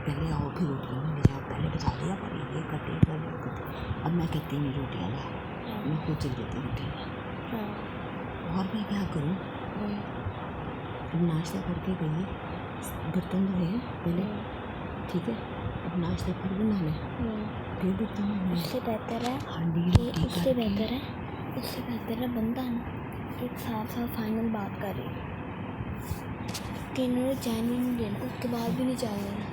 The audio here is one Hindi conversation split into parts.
पहले आओ फिर रोटियाँ में ले जाओ, पहले बता दिया पर ये कटे पहले कटे। अब मैं कहती नहीं रोटियाँ ला, मैं खुद चल देती रोटियाँ। और मैं क्या करूँ? अब नाश्ता करके गई, बर्तन धोए हैं पहले, ठीक है, अब नाश्ता फिर बनाना है, फिर बर्तन धोने। उससे बेहतर है उससे बेहतर है बंदा ना एक साफ फाइनल बात करे कि इन्होंने चैन ही नहीं लेना, उसके बाद भी नहीं चैन लेना।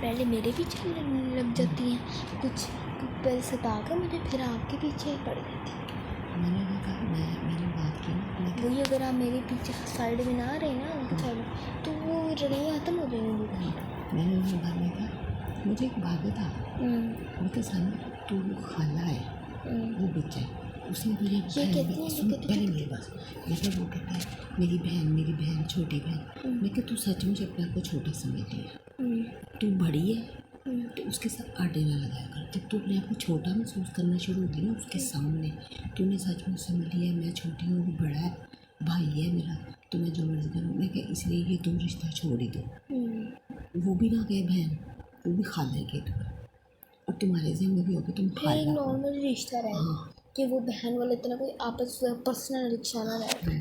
पहले मेरे पीछे लग जाती हैं कुछ पहले सता कर मुझे, फिर आपके पीछे ही पड़ जाती है। मैंने कहा मैंने बात की ना, वही अगर आप मेरे पीछे साइड में ना रहे ना उनके साइड में तो वो लड़ाई खत्म हो जाएंगी। मैंने उनके घर में कहा मुझे एक भाग था, उनके सामने तू खाला है वो बच्चा है, उसने मुझे पहले मेरे पास जैसे वो कहता है मेरी बहन छोटी बहन। मैं कि तू सच में अपने आप को छोटा समझती है, तू बड़ी है तो उसके साथ आटे ना लगाया कर। जब तू अपने आप को छोटा महसूस करना शुरू होगी ना उसके सामने, तूने सच में समझ लिया मैं छोटी हूँ वो बड़ा है, भाई है मेरा, तो मैं जो मर्जी करूँ। मैं क्या इसलिए ये तुम रिश्ता छोड़ ही दो। वो भी ना गए बहन, वो भी खा लेंगे तुम्हें, और तुम्हारे ज़हन में भी होगा तुम खा लो। नॉर्मल रिश्ता रहे कि वो बहन वाले इतना कोई आपस में पर्सनल रिक्शा ना रहे।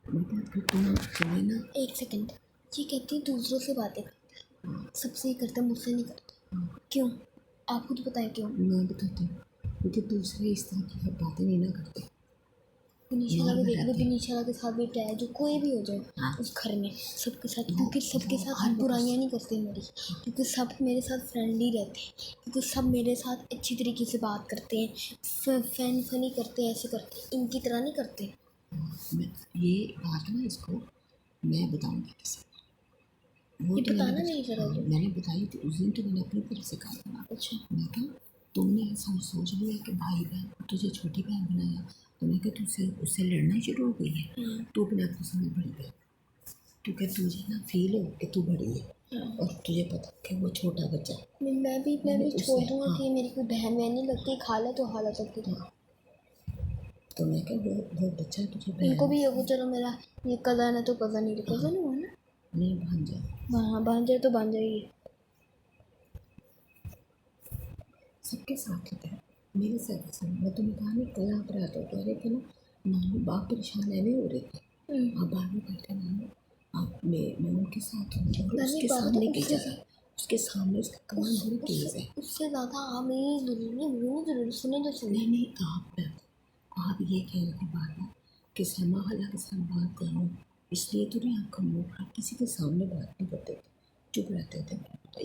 मतलब फिर तुम्हें ना एक सेकंड, ये कहती है दूसरों से बातें करते सबसे ही करते, मुझसे नहीं करते। क्यों? आपको तो पता है क्यों? मैं बताती हूँ, क्योंकि दूसरे इस तरह की बातें नहीं ना करते। विनीशा के साथ भी है जो कोई भी हो जाए उस घर में सबके साथ, क्योंकि सबके साथ बुराइयाँ नहीं करते मेरी, क्योंकि सब मेरे साथ फ्रेंडली रहते हैं, क्योंकि सब मेरे साथ अच्छी तरीके से बात करते हैं, फनी करते हैं, ऐसे करते हैं, इनकी तरह नहीं करते। ये बात ना इसको मैं बताऊँगी किसी ये बताना नहीं जरा। मैंने बताई थी उस दिन, तो मैंने अपनी तरफ से कहा था। अच्छा, मैं कहा तुमने ऐसा सोच लिया कि भाई बहन तुझे छोटी बहन बनाया, तो मैं कहा तुझसे उससे लड़ना शुरू हो गई है। तू अपने आप को समझ बड़ी बहन, क्योंकि तुझे ना फील हो कि तू बड़ी है और तुझे पता कि वो छोटा बच्चा है। मैं भी छोड़ दूँगा कि मेरी कोई बहन वहन नहीं लगती, खाला तो खाला तक की। तो मैं कहा वो बच्चा है तुझे इनको भी ये चलो मेरा ये कज़न है तो कज़न ही कज़न हुआ ना, नहीं भांजा। हाँ भांजा तो भांजा ही है। सबके साथ होता है, मेरे साथ मैं तुम्हें कहा नहीं कल आप रात कह रहे थे ना नानू बाप परेशान है नहीं हो रहे थे, आप बाहर में बैठे नानू आप मैं उनके साथ हूँ और उसके सामने की जा उसके सामने उसका कमाल बड़ी तेज है। उससे ज़्यादा आप मेरी ज़रूरी सुने तो सुने नहीं आप ये कह रहे थे बार बार कि समा वाला के साथ बात करूँ, इसलिए तो नहीं आपका मुँह आप किसी के सामने बात नहीं करते थे, चुप रहते थे,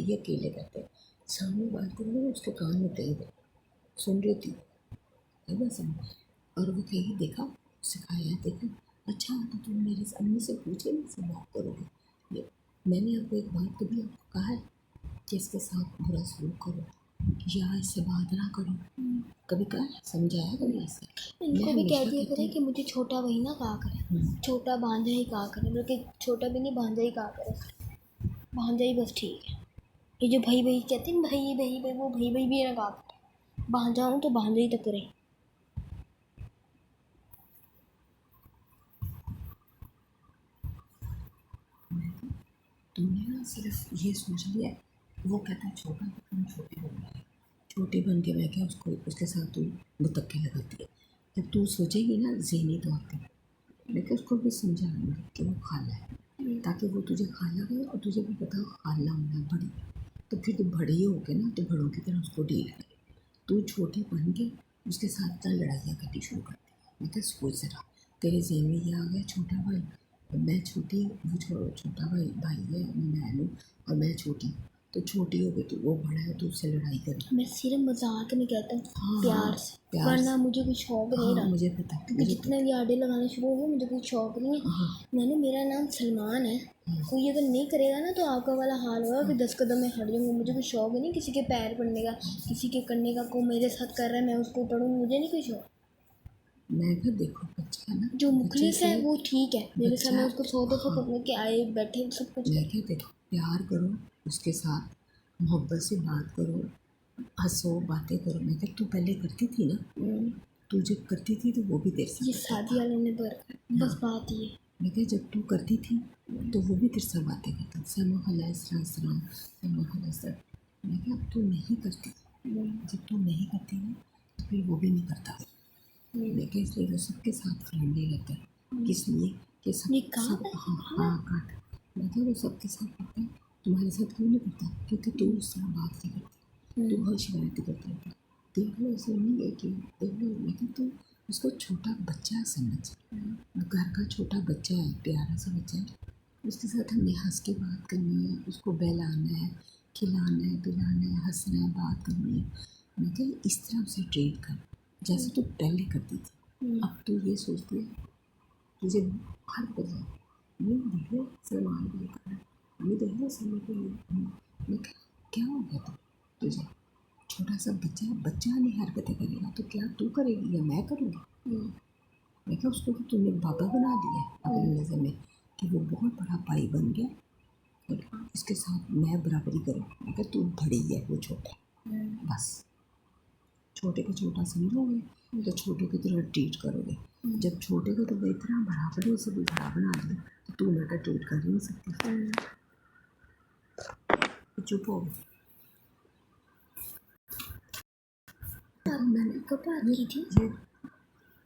ये अकेले रहते, सामने बात करूँ ना उसके कान में तेज सुन रही थी है ना समझ। और वो कहीं देखा सिखाया देखा, अच्छा तो तुम मेरे अम्मी से पूछे मुझसे बात करोगे। ये मैंने आपको एक बात कभी आपको कहा है कि इसके साथ बुरा सलूक करो या इससे बात ना करो, कभी कहा समझाया कभी ऐसे? इनको भी कह दिया करे कि मुझे छोटा वही ना कहा करे, छोटा भांजा ही कहा करे, बल्कि छोटा भी नहीं भांजा ही कहा करे, भांजा ही बस ठीक है। ये जो भाई भाई कहते हैं भाई वो भाई भी ना कहा करे, भांजा हूँ तो भांजा ही तक करे। तुमने ना सिर्फ ये सोच लिया, वो कहता है छोटा तो तुम छोटे बन गए, छोटे बन के मैं क्या उसको उसके साथ तू मुतक्के लगाती है। जब तू सोचेगी ना ज़हनी तौर पर, लेकिन उसको भी समझाना कि वो खाला है, ताकि वो तुझे खाला करे और तुझे भी पता खाला होना बड़ी, तो फिर तू बड़ी हो के ना तो बड़ों की तरह उसको डील करे। तू छोटे बन के उसके साथ ना लड़ाइयाँ करनी शुरू कर दी। मैं क्या सोच ज़रा तेरे ज़हन में ये आ गया छोटा भाई मैं छोटी, वो छोटा भाई है मैं हूँ और मैं छोटी, तो छोटी हो गई तो वो बड़ा है तो उससे लड़ाई करें। मैं सिर्फ मजाक में कहता हूँ, प्यार से, वरना मुझे कुछ शौक नहीं रहा। मुझे पता क्योंकि जितने भी आडे लगाने शुरू हो गए मुझे कुछ शौक नहीं है। मैंने मेरा नाम सलमान है, कोई अगर नहीं करेगा ना तो आपका वाला हाल होगा कि 10 कदम में हट जाऊँगा। मुझे कुछ शौक नहीं किसी के पैर पड़ने का, किसी के करने का। को मेरे साथ कर रहा है मैं उसको पढ़ूँ, मुझे नहीं कुछ शौक। मैं भी देखो बच्चा ना जो मुखलिस है वो ठीक है, मेरे सामने उसको 100 दफ़ा पकड़ के आए बैठे सब कुछ। मैं क्या देखो प्यार करो उसके साथ, मोहब्बत से बात करो, हंसो बातें करो। मैं क्या तू पहले करती थी ना, तू जब करती थी तो वो भी देर से ये शादी वाले ने बस बात ये मैं कहा जब तू करती थी तो वो भी तेरे से बातें करता समा हला सलाम समा हला सर। मैं कहा अब तू नहीं करती, जब तू नहीं करती ना तो फिर वो भी नहीं करता। मैं कहा इसलिए वो सबके साथ फ्रेंडली रहता है, किस लिए कि सब ये कहा सब हाँ काट। मैं कहा वो सबके साथ करता है, तुम्हारे साथ क्यों नहीं करता? क्योंकि तू उस तरह बात नहीं करती, तू हर शिकायत करती रहती। देख लो ऐसे नहीं है कि देख लो, मैं कहा तू उसको छोटा बच्चा समझ, घर का छोटा बच्चा है, प्यारा सा बच्चा है, उसके साथ हमने हंस के बात करनी है, उसको बहलाना है, खिलाना है, पिलाना है, हंसना है, बात करनी है। मैं कहा इस तरह उसे ट्रीट कर जैसे तू पहले करती थी। अब तू ये सोचती है तुझे हर बजा ये देखो सलमान भाई का ये देखो समय के लिए। मैं कहा क्या हो गया तुझे? छोटा सा बच्चा है, बच्चा नहीं हरकतें करेगा तो क्या तू करेगी या मैं करूँगी? मैं कहा उसको तो तूने बाबा बना दिया अपनी नज़र में कि वो बहुत बड़ा भाई बन गया और इसके साथ मैं बराबरी करूँ। मैं कहा तू बड़ी है वो छोटा है, बस छोटे को छोटा समझोगे तो छोटे की तरह ट्रीट करोगे। जब छोटे को तो इतना बराबरी से भी बड़ा बना दिया तो तू मेरा ट्रीट कर ही नहीं सकती। तो चुप हो गई। मैंने कब बात की थी? ये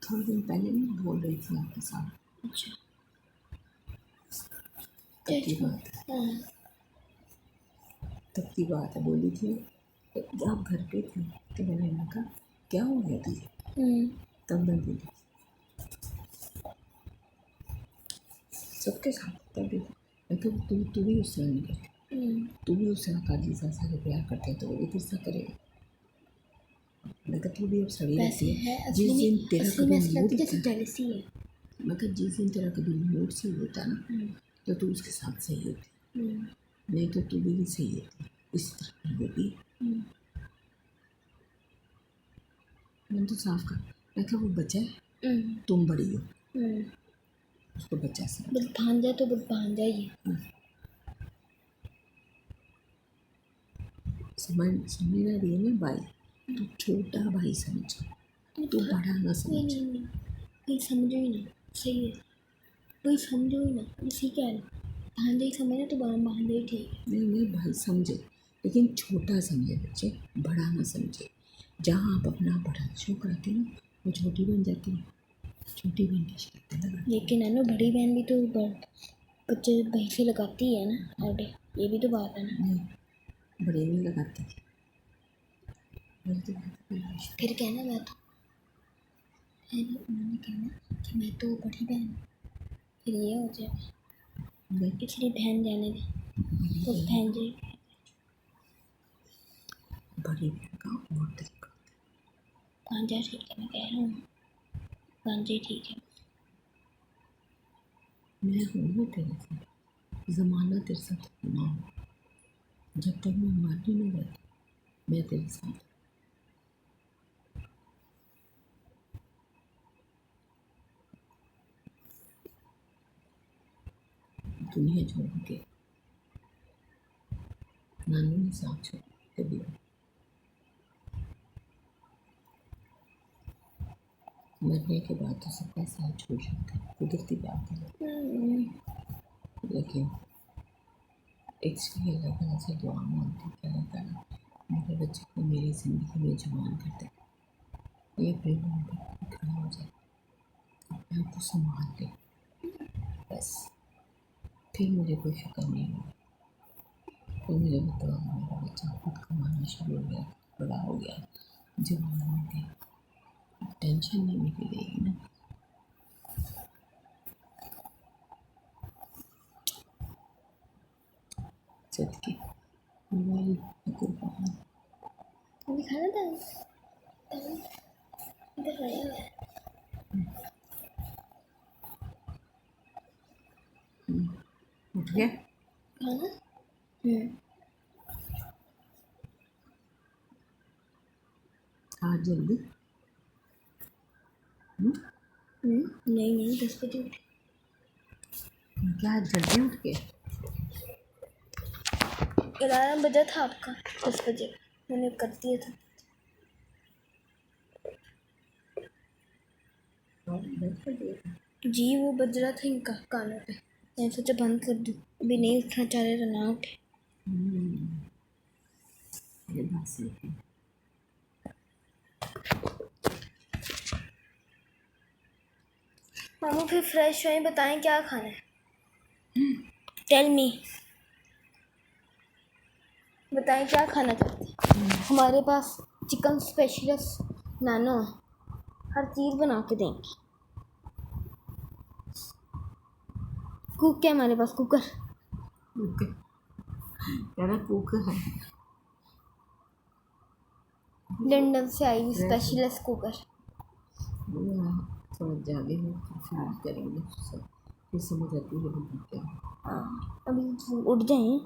थोड़े दिन पहले नहीं बोल रही थी आपके साथ। अच्छा तब की बात है, हाँ तब की बात है, बोली थी जब आप घर पे थे तो मैंने कहा क्या हो गया तुझे? तब मैं बोली सबके साथ तब भी मैं कहा तू भी उससे नहीं करती, तू भी उससे काजी सा सारे प्यार करते हैं तो वो भी तेरे साथ करेगा। मैं कहा तू भी अब सड़ी रहती है जिस दिन तेरा कभी मूड जैसे जेलसी है। मैं कहा जिस दिन तेरा कभी मूड सही होता ना तो तू उसके साथ सही होती, नहीं तो तू भी सही होती। इस तरह वो भी मैंने तो साफ कर। मैं कहा वो बच्चा है, तुम बड़ी हो, उसको बच्चा से बस भांजा तो बस भांजा ही है। समझना रही है ना भाई, तू छोटा भाई समझ, तू बड़ा ना समझ। नहीं समझो ही ना, सही है वही समझो ही ना, इसी कह रहे भांजा ही समझना तो भांजा ही ठीक है। नहीं भाई समझे लेकिन छोटा समझे बच्चे, बड़ा ना समझे। जहाँ आप अपना बड़ा शो कराते हैं ना वो छोटी बन जाती है, छोटी बहन की शिकायतें लगाती है। लेकिन है ना बड़ी बहन भी तो बच्चे भाई से लगाती है ना आडे, ये भी तो बात है ना। नहीं बड़े नहीं लगाती थी, फिर कहना मैं तो है ना, उन्होंने कहना कि मैं तो बड़ी बहन हूँ, फिर ये हो जाए इसलिए बहन जाने दे तो बहन जाए। बड़ी बहन का और तरीका भांजा ठीक है, मैं कह रहा हूँ भांजा ही ठीक है। मैं हूँ ना तेरे साथ, ज़माना तेरे साथ ना हो, जब तक मैं मर नहीं रहती मैं तेरे साथ। दुनिया छोड़ के नानू ने साथ छोड़ कभी मरने के बाद तो सबका साथ छोड़ सकते हैं, कुदरती बात है। लेकिन एक चीज़ अल्लाह ताला से दुआ मांगती कि अल्लाह ताला मेरे बच्चे को मेरी ज़िंदगी में जवान कर दे, ये अपने पाँव पे खड़ा हो जाए, अपने आप को संभाल ले, बस फिर मुझे कोई फिक्र नहीं होगी। फिर मुझे बताओ मेरा बच्चा खुद कमाना शुरू हो गया, बड़ा हो गया, जवान हो गया, टेंशन नहीं मुझे रहेगी ना। सदके मोबाइल कुर्बान अभी खाना था इधर आया है। उठ गया खाना आज जल्दी। नहीं 10 बजे उठे। क्या आज जल्दी उठ के? अलार्म बजा था आपका 10 बजे, मैंने कर दिया था। और 10 बजे जी वो बज रहा था इनका कानों पे, मैंने सोचा बंद कर दूँ, अभी नहीं उठना चाह रहे तो ना उठे। ये बात सही है। मामू फिर फ्रेश हुए, बताएं क्या खाना है, टेल मी, बताएं क्या खाना चाहते हैं। हमारे पास चिकन स्पेशलिस्ट नानो है, हर चीज़ बना के देंगे। कुक है हमारे पास, कुकर, कुकर, यार कुकर है, लंदन से आई हुई स्पेशलिस्ट कुकर। समझ जाएंगे फिर करेंगे सब, फिर समझ आती है हम क्या। हाँ अभी उठ जाए।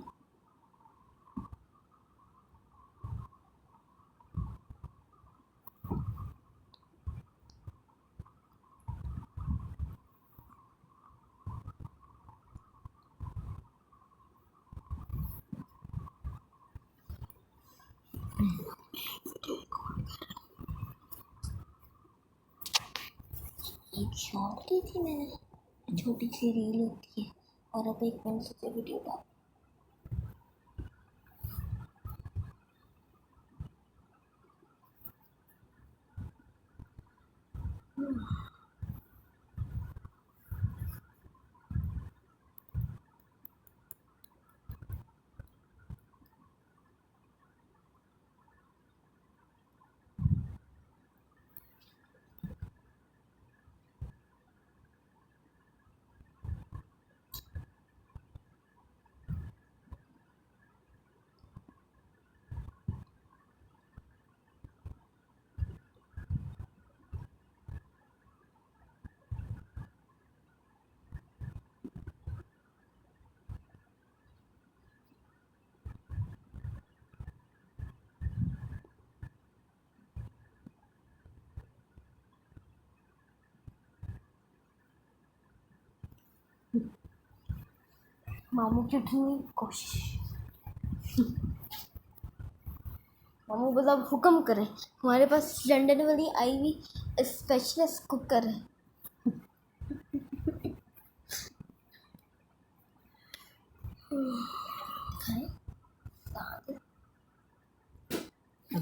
एक शॉर्ट ली थी मैंने, छोटी सी रील होती है, और अब एक मिनट से वीडियो डाल। मामू की उठने की कोशिश। मामू मतलब हुक्म करें, हमारे पास लंदन वाली आई हुई स्पेशलिस्ट कुकर है।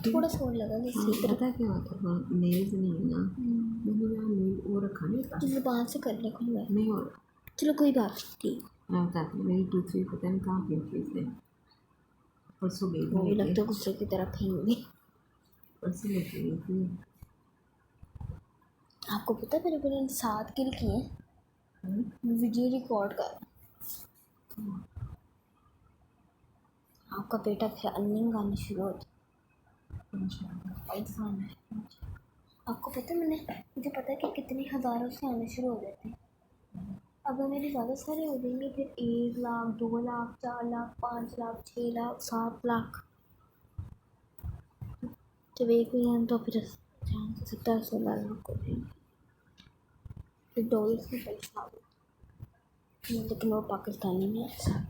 थोड़ा सा और लगा इसी पता क्या होता है, नेल्स नहीं है ना, मैंने यहाँ नेल वो रखा नहीं था, ज़ुबान से कर ले कोई बात नहीं हो चलो कोई बात नहीं। मैं बताती हूँ, मेरी टूथपिक पता नहीं कहाँ फेंकी थी, परसों गई मुझे थी, लगता है गुस्से की तरह फेंक दी। परसों लेके गई थी। आपको पता है मेरे बेटे ने 7 किल किए, वीडियो रिकॉर्ड कर। आपका बेटा फिर अर्निंग आनी शुरू होती है। आपको पता है मुझे पता है कि कितने हज़ारों से आने शुरू हो जाते हैं। अगर मेरे ज़्यादा सारे हो जाएंगे फिर 1 लाख, 2 लाख, 4 लाख, 5 लाख, 6 लाख, 7 लाख, जब एक मिलियन तो फिर 70-80 लाख हो जाएंगे, फिर डॉलर्स में पैसा आ गया, लेकिन वो पाकिस्तानी में है।